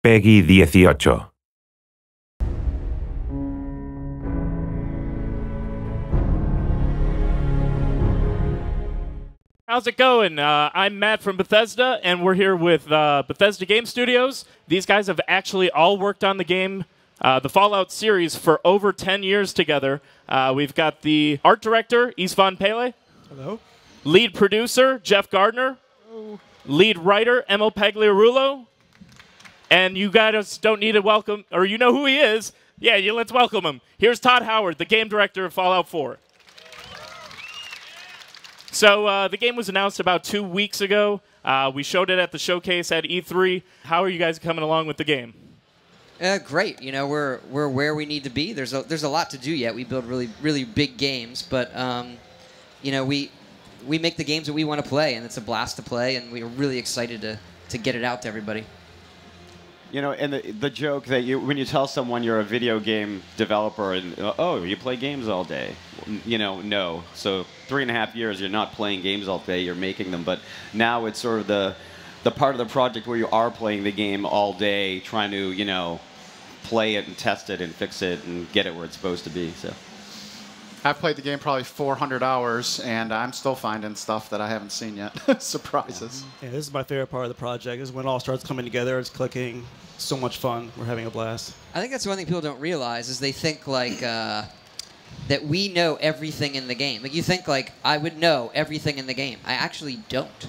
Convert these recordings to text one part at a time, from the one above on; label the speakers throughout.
Speaker 1: Peggy 18.
Speaker 2: How's it going? I'm Matt from Bethesda, and we're here with Bethesda Game Studios. These guys have actually all worked on the game, the Fallout series, for over 10 years together. We've got the art director, Istvan Pele.
Speaker 3: Hello.
Speaker 2: Lead producer, Jeff Gardner.
Speaker 3: Hello.
Speaker 2: Lead writer, Emil Pagliarulo. And you guys don't need to welcome, or you know who he is. Yeah, let's welcome him. Here's Todd Howard, the game director of Fallout 4. So the game was announced about 2 weeks ago. We showed it at the showcase at E3. How are you guys coming along with the game?
Speaker 4: Great. You know, we're where we need to be. There's a lot to do yet. We build really big games, but you know, we make the games that we want to play, and it's a blast to play, and we're really excited to get it out to everybody.
Speaker 5: You know, and the joke that when you tell someone you're a video game developer and, oh, you play games all day, you know, no. So 3.5 years, you're not playing games all day, you're making them. But now it's sort of the part of the project where you are playing the game all day, trying to, you know, play it and test it and fix it and get it where it's supposed to be. So
Speaker 3: I've played the game probably 400 hours, and I'm still finding stuff that I haven't seen yet. Surprises.
Speaker 6: Yeah, this is my favorite part of the project. This is when it all starts coming together. It's clicking. So much fun. We're having a blast.
Speaker 4: I think that's one thing people don't realize is they think like that we know everything in the game. Like you think like I would know everything in the game. I actually don't.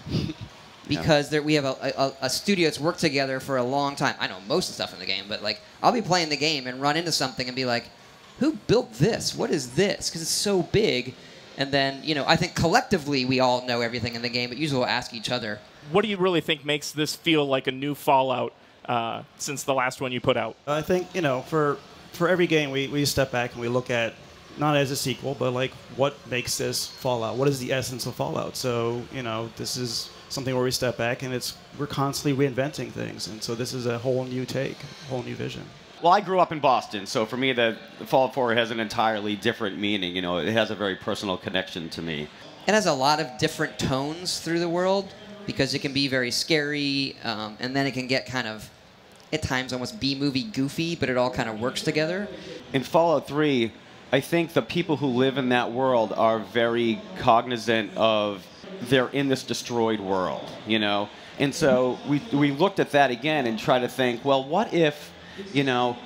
Speaker 4: Because we have a studio that's worked together for a long time. I know most of the stuff in the game, but like I'll be playing the game and run into something and be like, who built this? What is this? Because it's so big. And then, you know, I think collectively we all know everything in the game, but usually we'll ask each other.
Speaker 2: What do you really think makes this feel like a new Fallout since the last one you put out?
Speaker 6: I think, you know, for every game, we step back and we look at, not as a sequel, but like what makes this Fallout? What is the essence of Fallout? So, you know, this is something where we step back and we're constantly reinventing things. And so this is a whole new take, a whole new vision.
Speaker 5: Well, I grew up in Boston, so for me, the Fallout 4 has an entirely different meaning. You know, it has a very personal connection to me.
Speaker 4: It has a lot of different tones through the world because it can be very scary, and then it can get kind of, at times, almost B-movie goofy, but it all kind of works together.
Speaker 5: In Fallout 3, I think the people who live in that world are very cognizant of they're in this destroyed world, you know? And so we looked at that again and tried to think, well, what if, you know,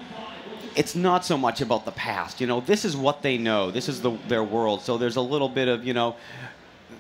Speaker 5: it's not so much about the past. You know, this is what they know. This is their world. So there's a little bit of, you know,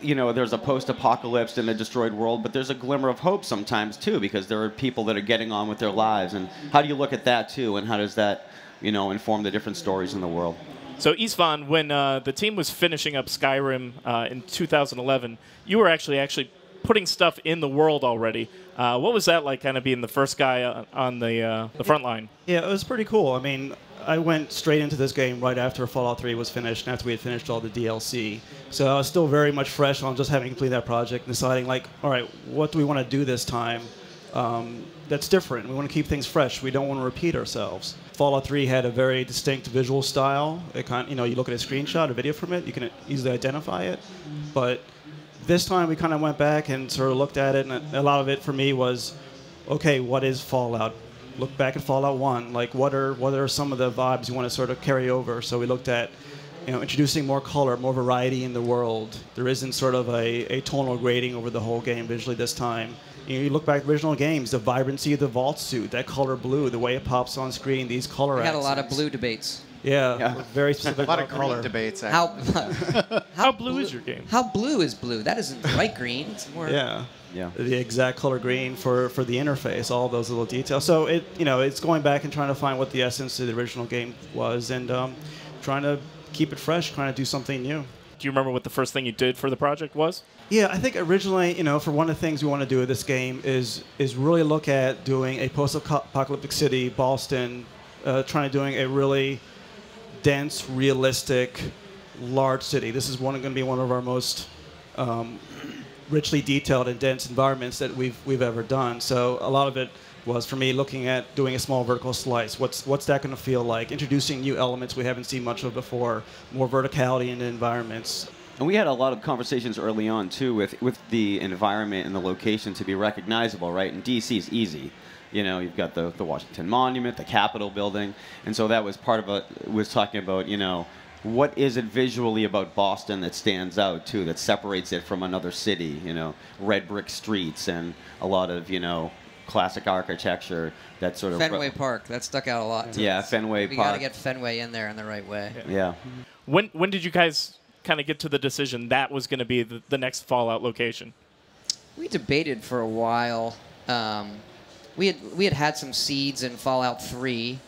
Speaker 5: there's a post-apocalypse in a destroyed world, but there's a glimmer of hope sometimes, too, because there are people that are getting on with their lives. And how do you look at that, too? And how does that, you know, inform the different stories in the world?
Speaker 2: So, Istvan, when the team was finishing up Skyrim in 2011, you were actually putting stuff in the world already. What was that like, kind of being the first guy on the front line?
Speaker 6: Yeah, it was pretty cool. I mean, I went straight into this game right after Fallout 3 was finished and after we had finished all the DLC. So I was still very much fresh on just having completed that project and deciding, like, all right, what do we want to do this time that's different? We want to keep things fresh. We don't want to repeat ourselves. Fallout 3 had a very distinct visual style. It kind of, you know, you look at a screenshot, a video from it, you can easily identify it. But this time we kind of went back and sort of looked at it, and a lot of it for me was, okay, what is Fallout? Look back at Fallout 1. Like, what are some of the vibes you want to sort of carry over? So we looked at, you know, introducing more color, more variety in the world. There isn't sort of a tonal grading over the whole game visually this time. You look back at original games, the vibrancy of the vault suit, that color blue, the way it pops on screen, these color
Speaker 4: We had
Speaker 6: accents.
Speaker 4: a lot of blue debates.
Speaker 6: Yeah. Very specific.
Speaker 3: A lot of
Speaker 6: color
Speaker 3: green debates.
Speaker 2: How blue is your game?
Speaker 4: How blue is blue? That isn't bright green. It's more.
Speaker 6: Yeah.
Speaker 5: Yeah.
Speaker 6: The exact color green for the interface, all those little details. So it's going back and trying to find what the essence of the original game was, and trying to keep it fresh, trying to do something new.
Speaker 2: Do you remember what the first thing you did for the project was?
Speaker 6: Yeah, I think originally, you know, for one of the things we want to do with this game is really look at doing a post-apocalyptic city, Boston, trying to doing a really dense, realistic, large city. This is going to be one of our most richly detailed and dense environments that we've ever done. So a lot of it was for me looking at doing a small vertical slice. What's that going to feel like? Introducing new elements we haven't seen much of before, more verticality in the environments.
Speaker 5: And we had a lot of conversations early on, too, with the environment and the location to be recognizable, right? And D.C. is easy. You know, you've got the Washington Monument, the Capitol building. And so that was part of was talking about, you know, what is it visually about Boston that stands out, too, that separates it from another city? You know, red brick streets and a lot of, you know, classic architecture that sort of...
Speaker 4: Fenway Park, that stuck out a lot to us.
Speaker 5: Fenway Park.
Speaker 4: We got to get Fenway in there in the right way.
Speaker 5: Yeah.
Speaker 2: When did you guys kind of get to the decision that was going to be the next Fallout location?
Speaker 4: We debated for a while. We had some seeds in Fallout 3,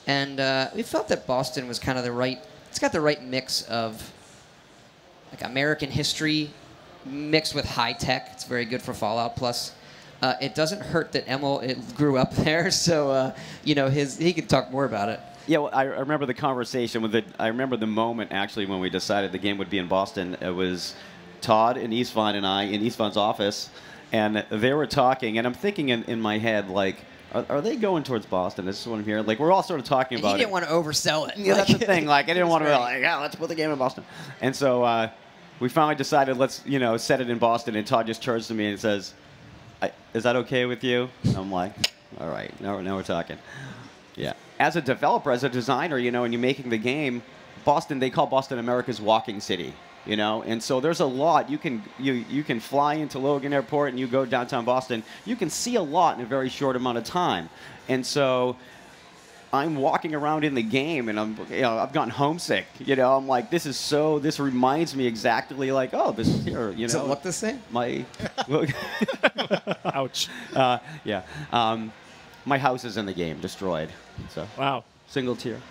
Speaker 4: and we felt that Boston was kind of the right... It's got the right mix of like American history mixed with high tech. It's very good for Fallout. Plus, it doesn't hurt that Emil grew up there, so you know he could talk more about it.
Speaker 5: Yeah, well, I remember the conversation with I remember the moment actually when we decided the game would be in Boston. It was Todd and Istvan and I in Istvan's office, and they were talking, and I'm thinking in my head like, are they going towards Boston? This is what I'm hearing. Like we're all sort of talking about it.
Speaker 4: He didn't want to oversell it.
Speaker 5: Yeah, that's the thing. Like I didn't want to be like, yeah, let's put the game in Boston. And so we finally decided let's set it in Boston. And Todd just turns to me and says, "Is that okay with you?" And I'm like, "All right, now we're talking." Yeah. As a developer, as a designer, and you're making the game, Boston, they call Boston America's walking city, and so there's a lot. You can fly into Logan Airport and you go downtown Boston. You can see a lot in a very short amount of time. And so I'm walking around in the game and I've gotten homesick. I'm like, this reminds me exactly like, oh, this is here.
Speaker 4: Does it look the same?
Speaker 2: Ouch.
Speaker 5: Yeah. My house is in the game, destroyed. So
Speaker 2: wow.
Speaker 5: Single tier.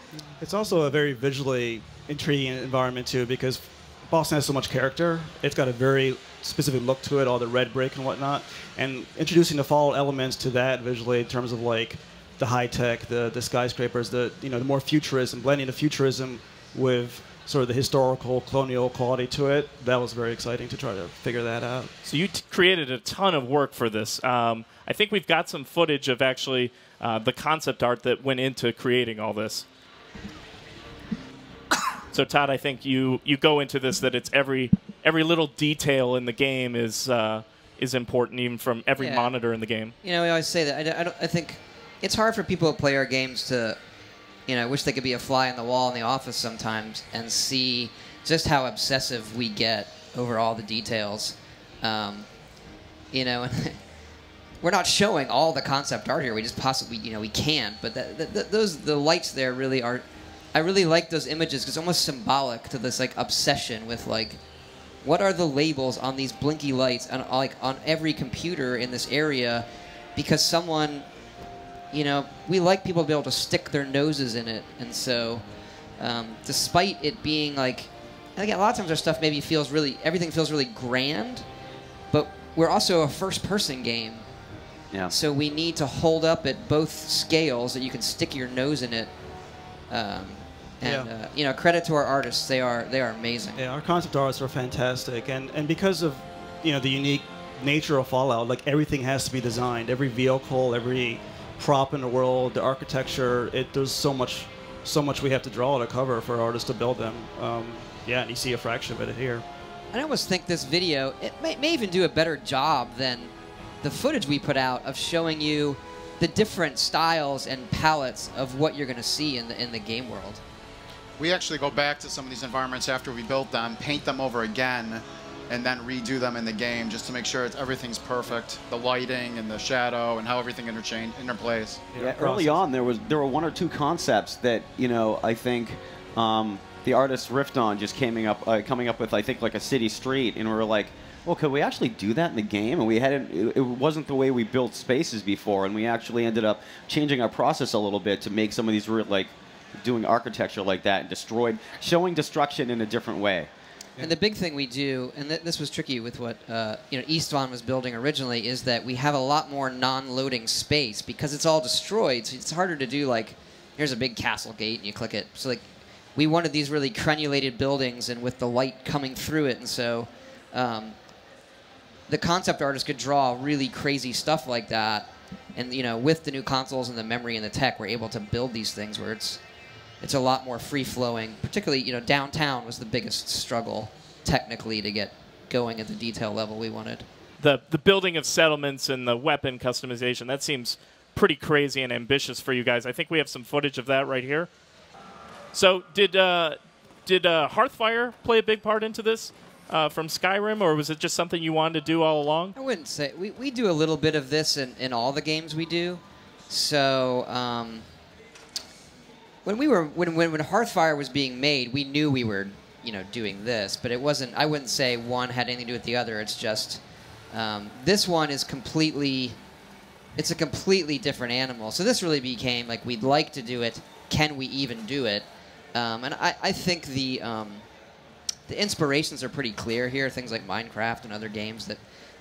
Speaker 6: It's also a very visually intriguing environment too, because Boston has so much character. It's got a very specific look to it, all the red brick and whatnot, and introducing the Fallout elements to that visually in terms of like the high tech, the skyscrapers, the more futurism, blending the futurism with sort of the historical colonial quality to it. That was very exciting to try to figure that out.
Speaker 2: So you created a ton of work for this. I think we've got some footage of actually the concept art that went into creating all this. So Todd, I think you go into this that it's every little detail in the game is important, even from every monitor in the game.
Speaker 4: We always say that. I think it's hard for people who play our games to, wish they could be a fly on the wall in the office sometimes and see just how obsessive we get over all the details. We're not showing all the concept art here. We just possibly, we can't. But the lights there really are. I really like those images because it's almost symbolic to this like obsession with like, what are the labels on these blinky lights on every computer in this area, because someone, we like people to be able to stick their noses in it, and so, despite it being like, I think a lot of times our stuff maybe everything feels really grand, but we're also a first-person game.
Speaker 5: Yeah.
Speaker 4: So we need to hold up at both scales that you can stick your nose in it. Credit to our artists. They are amazing.
Speaker 6: Yeah, our concept artists are fantastic, and because of the unique nature of Fallout, like everything has to be designed. Every vehicle, every prop in the world, the architecture. There's so much we have to draw to cover for artists to build them. And you see a fraction of it here.
Speaker 4: I almost think this video may even do a better job than the footage we put out of showing you the different styles and palettes of what you're going to see in the game world.
Speaker 3: We actually go back to some of these environments after we built them, paint them over again, and then redo them in the game just to make sure everything's perfect. The lighting and the shadow and how everything interplays.
Speaker 5: Yeah, early on, there were one or two concepts that I think the artists riffed on, just coming up with I think like a city street, and we were like, well, could we actually do that in the game? And we hadn't. It wasn't the way we built spaces before, and we actually ended up changing our process a little bit to make some of these doing architecture like that and showing destruction in a different way.
Speaker 4: And the big thing we do, and this was tricky with what Istvan was building originally, is that we have a lot more non-loading space because it's all destroyed. So it's harder to do like, here's a big castle gate and you click it. So like, we wanted these really crenulated buildings and with the light coming through it, and so. The concept artist could draw really crazy stuff like that, and with the new consoles and the memory and the tech, we're able to build these things where it's a lot more free flowing. Particularly, downtown was the biggest struggle. technically to get going at the detail level we wanted.
Speaker 2: The building of settlements and the weapon customization, that seems pretty crazy and ambitious for you guys. I think we have some footage of that right here. So did Hearthfire play a big part into this from Skyrim, or was it just something you wanted to do all along?
Speaker 4: I wouldn't say. We do a little bit of this in all the games we do. So when Hearthfire was being made, we knew we were doing this, but it wasn't. I wouldn't say one had anything to do with the other. It's just this one is completely. It's a completely different animal. So this really became like we'd like to do it. Can we even do it? And I think the inspirations are pretty clear here. Things like Minecraft and other games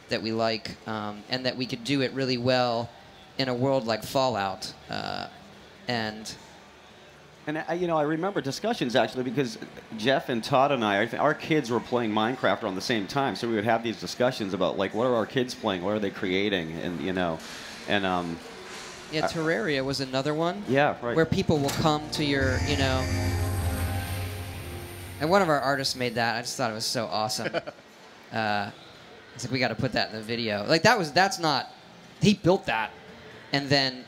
Speaker 4: that we like, and that we could do it really well in a world like Fallout. And
Speaker 5: I remember discussions actually because Jeff and Todd and our kids were playing Minecraft around the same time, so we would have these discussions about like what are our kids playing, what are they creating, and
Speaker 4: yeah, Terraria was another one.
Speaker 5: Yeah, right.
Speaker 4: Where people will come to your, and one of our artists made that. I just thought it was so awesome. It's like we got to put that in the video. Like that's not. He built that, and then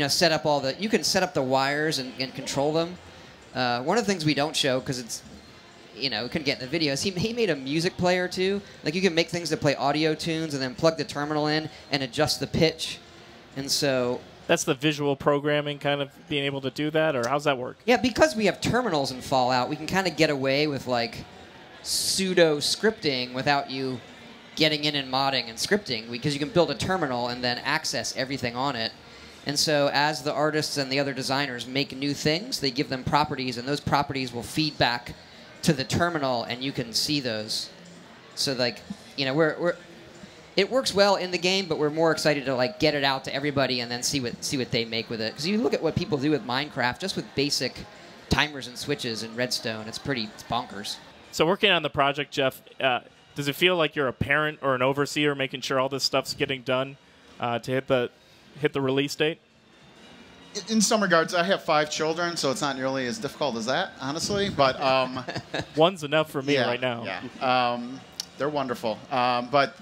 Speaker 4: set up all the. You can set up the wires and control them. One of the things we don't show because it's, we couldn't get in the video is he made a music player too. Like you can make things that play audio tunes and then plug the terminal in and adjust the pitch, and so.
Speaker 2: That's the visual programming kind of being able to do that, or how's that work?
Speaker 4: Yeah, because we have terminals in Fallout, we can kind of get away with like pseudo scripting without you getting in and modding and scripting, because you can build a terminal and then access everything on it. And so as the artists and the other designers make new things, they give them properties, and those properties will feed back to the terminal, and you can see those. So like, it works well in the game, but we're more excited to like get it out to everybody and then see what they make with it. Because you look at what people do with Minecraft, just with basic timers and switches and redstone, it's bonkers.
Speaker 2: So working on the project, Jeff, does it feel like you're a parent or an overseer making sure all this stuff's getting done to hit the release date?
Speaker 3: In some regards, I have 5 children, so it's not nearly as difficult as that, honestly. But
Speaker 2: one's enough for me right now.
Speaker 3: Yeah. They're wonderful. But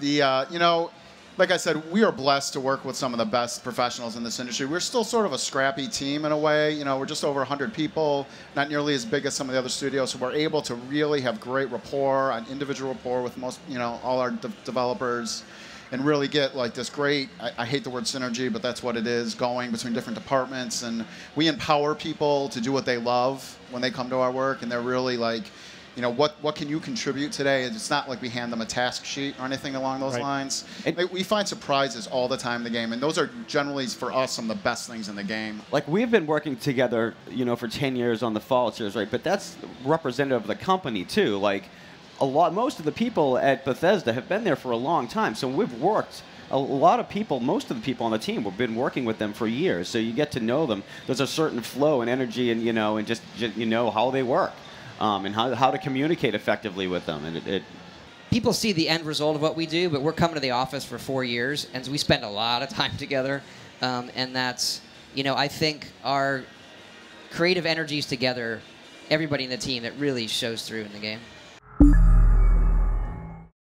Speaker 3: like I said, we are blessed to work with some of the best professionals in this industry. We're still sort of a scrappy team in a way. We're just over 100 people, not nearly as big as some of the other studios. So we're able to really have great rapport, an individual rapport with most, all our developers, and really get like this great, I hate the word synergy, but that's what it is, going between different departments. And we empower people to do what they love when they come to our work, and they're really like, what can you contribute today? It's not like we hand them a task sheet or anything along those lines. We find surprises all the time in the game, and those are generally, for us, some of the best things in the game.
Speaker 5: Like, we've been working together, for 10 years on the Fallout series, right? But that's representative of the company, too. Like, most of the people at Bethesda have been there for a long time, so we've worked. A lot of people, most of the people on the team, we've been working with them for years, so you get to know them. There's a certain flow and energy, and just how they work. And how to communicate effectively with them. And
Speaker 4: people see the end result of what we do, but we're coming to the office for 4 years, and we spend a lot of time together. And that's, I think our creative energies together, everybody in the team, that really shows through in the game.